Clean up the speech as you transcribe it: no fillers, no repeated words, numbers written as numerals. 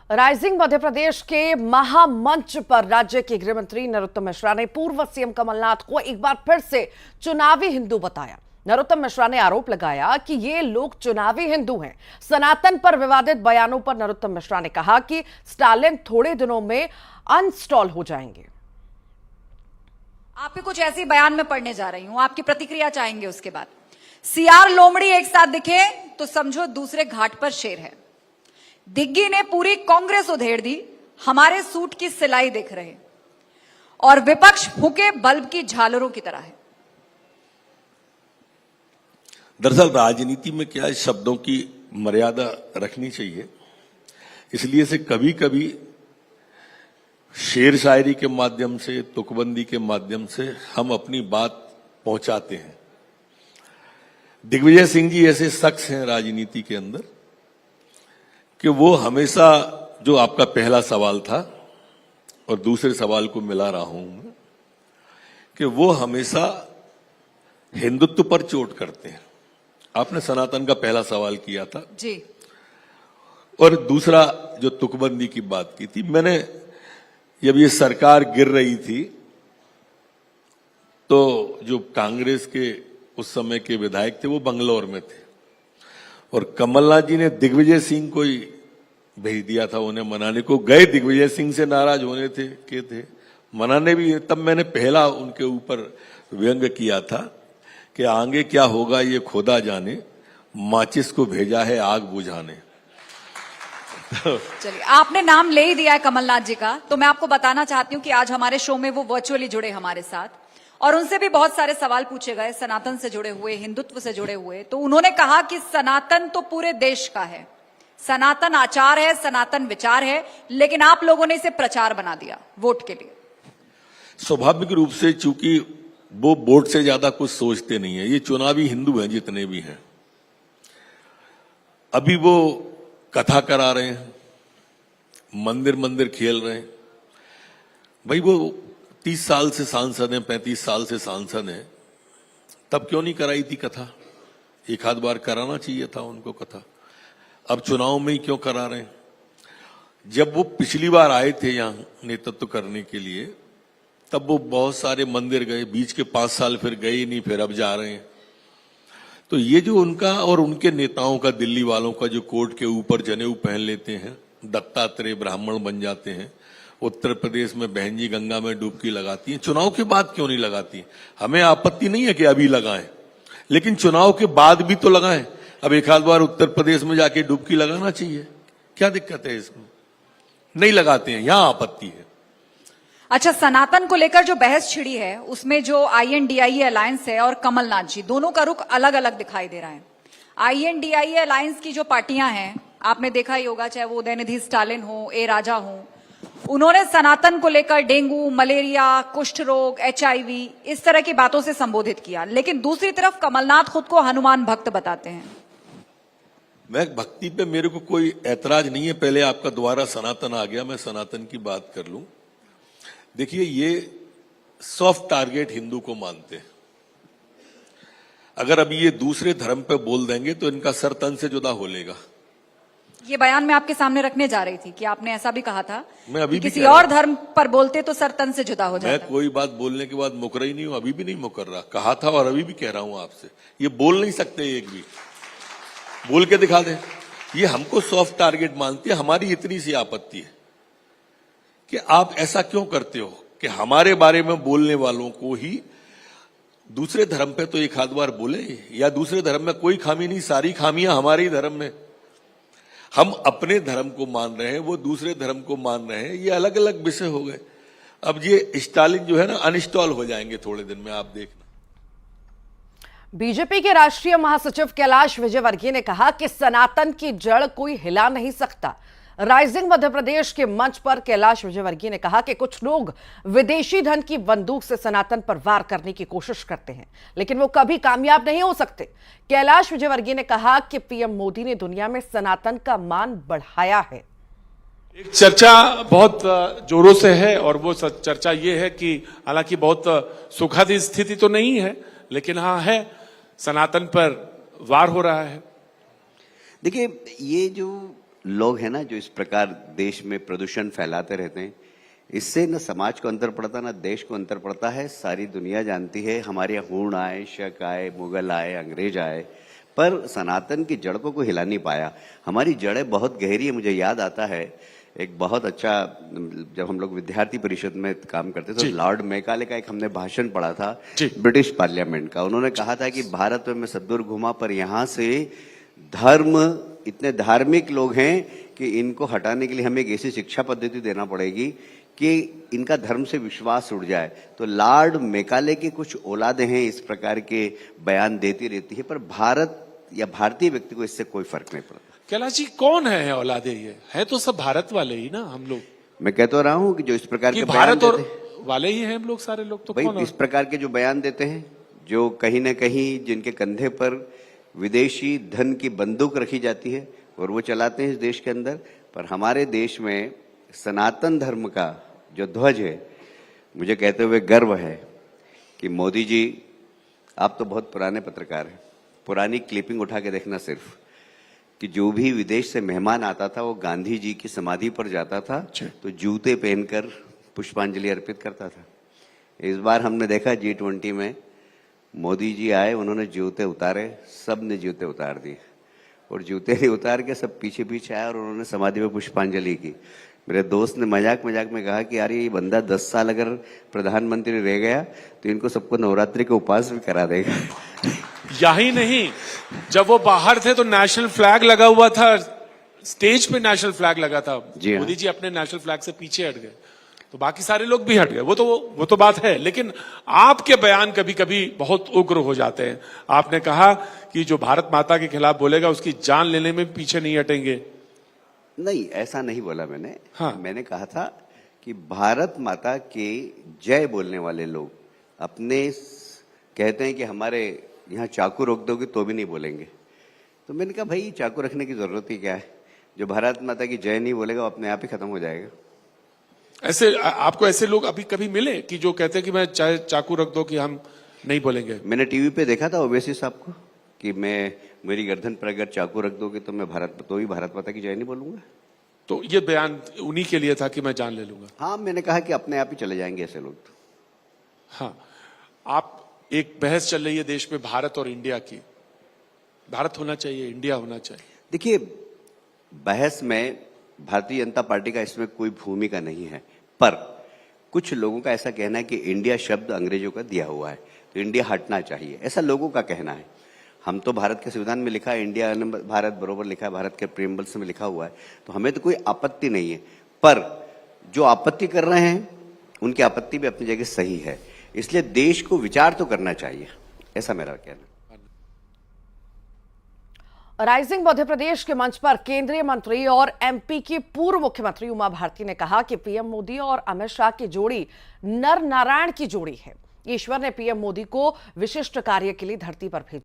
Rising Madhya Pradesh के महामंच पर राज्य के गृह मंत्री नरोत्तम मिश्रा ने पूर्व सीएम कमलनाथ को एक बार फिर से चुनावी हिंदू बताया। नरोत्तम मिश्रा ने आरोप लगाया कि ये लोग चुनावी हिंदू हैं। सनातन पर विवादित बयानों पर नरोत्तम मिश्रा ने कहा कि स्टालिन थोड़े दिनों में अनस्टॉल हो जाएंगे। आपके कुछ ऐसे बयान में पढ़ने जा रही हूं, आपकी प्रतिक्रिया चाहेंगे। उसके बाद सीआर लोमड़ी एक साथ दिखे तो समझो दूसरे घाट पर शेर है। दिग्गी ने पूरी कांग्रेस उधेड़ दी, हमारे सूट की सिलाई देख रहे, और विपक्ष फूके बल्ब की झालरों की तरह है। दरअसल राजनीति में क्या है, शब्दों की मर्यादा रखनी चाहिए। इसलिए से कभी कभी शेर शायरी के माध्यम से, तुकबंदी के माध्यम से हम अपनी बात पहुंचाते हैं। दिग्विजय सिंह जी ऐसे शख्स हैं राजनीति के अंदर कि वो हमेशा, जो आपका पहला सवाल था और दूसरे सवाल को मिला रहा हूं मैं, कि वो हमेशा हिंदुत्व पर चोट करते हैं। आपने सनातन का पहला सवाल किया था जी, और दूसरा जो तुकबंदी की बात की थी मैंने। जब ये सरकार गिर रही थी तो जो कांग्रेस के उस समय के विधायक थे वो बंगलौर में थे, और कमलनाथ जी ने दिग्विजय सिंह को ही भेज दिया था उन्हें मनाने को। गए, दिग्विजय सिंह से नाराज होने थे मनाने भी। तब मैंने पहला उनके ऊपर व्यंग किया था कि आगे क्या होगा ये खुदा जाने, माचिस को भेजा है आग बुझाने। चलिए, आपने नाम ले ही दिया है कमलनाथ जी का, तो मैं आपको बताना चाहती हूं कि आज हमारे शो में वो वर्चुअली जुड़े हमारे साथ, और उनसे भी बहुत सारे सवाल पूछे गए सनातन से जुड़े हुए, हिंदुत्व से जुड़े हुए। तो उन्होंने कहा कि सनातन तो पूरे देश का है, सनातन आचार है, सनातन विचार है, लेकिन आप लोगों ने इसे प्रचार बना दिया वोट के लिए। स्वाभाविक रूप से, चूंकि वो वोट से ज्यादा कुछ सोचते नहीं है। ये चुनावी हिंदू हैं जितने भी हैं। अभी वो कथा करा रहे हैं, मंदिर मंदिर खेल रहे हैं। भाई वो 30 साल से सांसद हैं, 35 साल से सांसद हैं, तब क्यों नहीं कराई थी कथा? एक आध बार कराना चाहिए था उनको कथा। अब चुनाव में ही क्यों करा रहे हैं? जब वो पिछली बार आए थे यहां नेतृत्व करने के लिए, तब वो बहुत सारे मंदिर गए, बीच के 5 साल फिर गए ही नहीं, फिर अब जा रहे हैं। तो ये जो उनका और उनके नेताओं का, दिल्ली वालों का, जो कोर्ट के ऊपर जनेऊ पहन लेते हैं, दत्तात्रेय ब्राह्मण बन जाते हैं, उत्तर प्रदेश में बहन जी गंगा में डुबकी लगाती हैं, चुनाव के बाद क्यों नहीं लगाती? हमें आपत्ति नहीं है कि अभी लगाएं, लेकिन चुनाव के बाद भी तो लगाएं। अब एक आध बार उत्तर प्रदेश में जाके डुबकी लगाना चाहिए, क्या दिक्कत है इसमें? नहीं लगाते हैं, यहां आपत्ति है। अच्छा, सनातन को लेकर जो बहस छिड़ी है, उसमें जो INDIE अलायंस है और कमलनाथ जी, दोनों का रुख अलग अलग दिखाई दे रहा है। INDIE अलायंस की जो पार्टियां हैं, आपने देखा ही होगा, चाहे वो उदयनिधि स्टालिन हो, ए राजा हो, उन्होंने सनातन को लेकर डेंगू, मलेरिया, कुष्ठ रोग, HIV इस तरह की बातों से संबोधित किया। लेकिन दूसरी तरफ कमलनाथ खुद को हनुमान भक्त बताते हैं। मैं भक्ति पे मेरे को कोई ऐतराज नहीं है। पहले आपका दोबारा सनातन आ गया, मैं सनातन की बात कर लूं। देखिए, ये सॉफ्ट टारगेट हिंदू को मानते हैं। अगर अभी ये दूसरे धर्म पे बोल देंगे तो इनका सर तन से जुदा हो लेगा। ये बयान मैं आपके सामने रखने जा रही थी कि आपने ऐसा भी कहा था, मैं अभी किसी और धर्म पर बोलते तो सर तन से जुदा हो जाता। मैं कोई बात बोलने के बाद मुकर ही नहीं हूं, अभी भी नहीं मुकर रहा। कहा था और अभी भी कह रहा हूं आपसे, ये बोल नहीं सकते एक भी। बोल के दिखा दें। ये हमको सॉफ्ट टारगेट मानती है। हमारी इतनी सी आपत्ति है कि आप ऐसा क्यों करते हो कि हमारे बारे में बोलने वालों को ही दूसरे धर्म पे तो एक आध बार बोले, या दूसरे धर्म में कोई खामी नहीं, सारी खामियां हमारे ही धर्म में। हम अपने धर्म को मान रहे हैं, वो दूसरे धर्म को मान रहे हैं, ये अलग अलग विषय हो गए। अब ये स्टालिन जो है ना, अनइंस्टॉल हो जाएंगे थोड़े दिन में, आप देखना। बीजेपी के राष्ट्रीय महासचिव कैलाश विजयवर्गीय ने कहा कि सनातन की जड़ कोई हिला नहीं सकता। राइजिंग मध्य प्रदेश के मंच पर कैलाश विजयवर्गीय ने कहा कि कुछ लोग विदेशी धन की बंदूक से सनातन पर वार करने की कोशिश करते हैं, लेकिन वो कभी कामयाब नहीं हो सकते। कैलाश विजयवर्गीय ने कहा कि पीएम मोदी ने दुनिया में सनातन का मान बढ़ाया है। एक चर्चा बहुत जोरों से है, और वो चर्चा ये है कि हालांकि बहुत सुखद स्थिति तो नहीं है, लेकिन हाँ है, सनातन पर वार हो रहा है। देखिए, ये जो लोग हैं ना जो इस प्रकार देश में प्रदूषण फैलाते रहते हैं, इससे न समाज को अंतर पड़ता ना देश को अंतर पड़ता है। सारी दुनिया जानती है, हमारे यहाँ हूण आए, शक आए, मुगल आए, अंग्रेज आए, पर सनातन की जड़ को कोई हिला नहीं पाया। हमारी जड़ें बहुत गहरी है। मुझे याद आता है एक बहुत अच्छा, जब हम लोग विद्यार्थी परिषद में काम करते थे तो लॉर्ड मैकाले का एक हमने भाषण पढ़ा था ब्रिटिश पार्लियामेंट का। उन्होंने कहा था कि भारत में मैं सदूर घूमा पर यहाँ से धर्म, इतने धार्मिक लोग हैं कि इनको हटाने के लिए हमें एक ऐसी शिक्षा पद्धति देना पड़ेगी कि इनका धर्म से विश्वास उड़ जाए। तो लॉर्ड मैकाले की कुछ औलादें हैं इस प्रकार के बयान देती रहती है, पर भारत या भारतीय व्यक्ति को इससे कोई फर्क नहीं पड़ता। कैलाश जी, कौन है औलादे? ये है तो सब भारत वाले ही ना हम लोग। मैं कह तो रहा हूं कि जो इस प्रकार के बयान भारत और देते वाले ही हैं हम लोग, सारे लोग तो भाई कौन इस प्रकार के जो बयान देते हैं, जो कहीं ना कहीं जिनके कंधे पर विदेशी धन की बंदूक रखी जाती है और वो चलाते हैं इस देश के अंदर। पर हमारे देश में सनातन धर्म का जो ध्वज है, मुझे कहते हुए गर्व है कि मोदी जी, आप तो बहुत पुराने पत्रकार हैं, पुरानी क्लिपिंग उठा के देखना सिर्फ, कि जो भी विदेश से मेहमान आता था वो गांधी जी की समाधि पर जाता था तो जूते पहनकर पुष्पांजलि अर्पित करता था। इस बार हमने देखा G20 में मोदी जी आए, उन्होंने जूते उतारे, सब ने जूते उतार दिए और जूते नहीं उतार के सब पीछे पीछे आए और उन्होंने समाधि में पुष्पांजलि की। मेरे दोस्त ने मजाक मजाक में कहा कि यार ये बंदा 10 साल अगर प्रधानमंत्री रह गया तो इनको सबको नवरात्रि के उपवास भी करा देगा। यही नहीं, जब वो बाहर थे तो नेशनल फ्लैग लगा हुआ था, स्टेज पे नेशनल फ्लैग लगा था। मोदी जी अपने नेशनल फ्लैग से पीछे हट गए तो बाकी सारे लोग भी हट गए। वो तो बात है, लेकिन आपके बयान कभी कभी बहुत उग्र हो जाते हैं। आपने कहा कि जो भारत माता के खिलाफ बोलेगा उसकी जान लेने में पीछे नहीं हटेंगे। नहीं, ऐसा नहीं बोला मैंने। हाँ। मैंने कहा था कि भारत माता के जय बोलने वाले लोग अपने कहते हैं कि हमारे यहाँ चाकू रोक दोगे तो भी नहीं बोलेंगे। तो मैंने कहा भाई चाकू रखने की जरूरत ही क्या है? जो भारत माता की जय नहीं बोलेगा वो अपने आप ही खत्म हो जाएगा। ऐसे आपको ऐसे लोग अभी कभी मिले कि जो कहते हैं कि मैं चाहे चाकू रख दो कि हम नहीं बोलेंगे? मैंने टीवी पे देखा था ओवैसी साहब को कि मेरी गर्दन पर अगर चाकू रख दोगे तो मैं भारत माता की जय नहीं बोलूंगा। तो ये बयान उन्हीं के लिए था कि मैं जान ले लूंगा। हाँ, मैंने कहा कि अपने आप ही चले जाएंगे ऐसे लोग। हाँ, आप, एक बहस चल रही है देश में भारत और इंडिया की, भारत होना चाहिए, इंडिया होना चाहिए। देखिए, बहस में भारतीय जनता पार्टी का इसमें कोई भूमिका नहीं है, पर कुछ लोगों का ऐसा कहना है कि इंडिया शब्द अंग्रेजों का दिया हुआ है तो इंडिया हटना चाहिए, ऐसा लोगों का कहना है। हम तो भारत के संविधान में लिखा है इंडिया भारत बरोबर लिखा है, भारत के प्रीएम्बल्स में लिखा हुआ है, तो हमें तो कोई आपत्ति नहीं है। पर जो आपत्ति कर रहे हैं उनकी आपत्ति भी अपनी जगह सही है, इसलिए देश को विचार तो करना चाहिए, ऐसा मेरा कहना। राइजिंग मध्य प्रदेश के मंच पर केंद्रीय मंत्री और एमपी की पूर्व मुख्यमंत्री उमा भारती ने कहा कि पीएम मोदी और अमित शाह की जोड़ी नर नारायण की जोड़ी है। ईश्वर ने पीएम मोदी को विशिष्ट कार्य के लिए धरती पर भेजा।